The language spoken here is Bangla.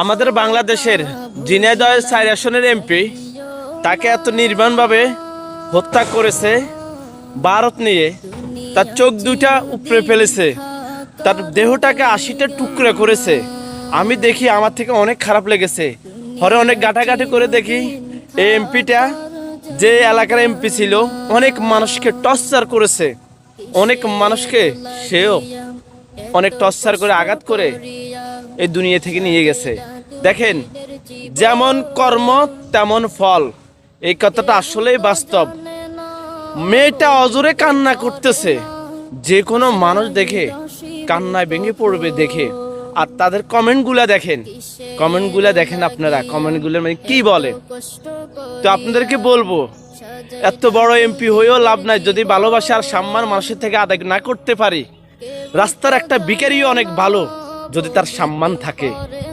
আমাদের বাংলাদেশের ঝিনাইদহ ৪ আসনের এমপি তাকে এত নির্মমভাবে হত্যা করেছে ভারত নিয়ে। তার চোখ দুইটা উপড়ে ফেলেছে, তার দেহটাকে ৮০টা টুকরা করেছে। আমি দেখি আমার থেকে অনেক খারাপ লেগেছে। পরে অনেক ঘাটাঘাটি করে দেখি এই এমপিটা যে এলাকার এমপি ছিল অনেক মানুষকে টর্চার করেছে, অনেক মানুষকে সেও অনেক টর্চার করে আঘাত করে এই দুনিয়া থেকে নিয়ে গেছে। দেখেন, যেমন কর্ম তেমন ফল, এই কথাটা আসলেই বাস্তব। মেয়েটা অজরে কান্না করতেছে, যে কোনো মানুষ দেখে কান্নায় ভেঙে পড়বে দেখে। আর তাদের কমেন্টগুলা দেখেন আপনারা কমেন্টগুলোর মানে কি বলে। তো আপনাদেরকে বলবো, এত বড় এমপি হয়েও লাভ নাই যদি ভালোবাসা আর সম্মান মানুষের থেকে আদায় না করতে পারি। রাস্তার একটা ভিখারিও অনেক ভালো যদি তার সম্মান থাকে।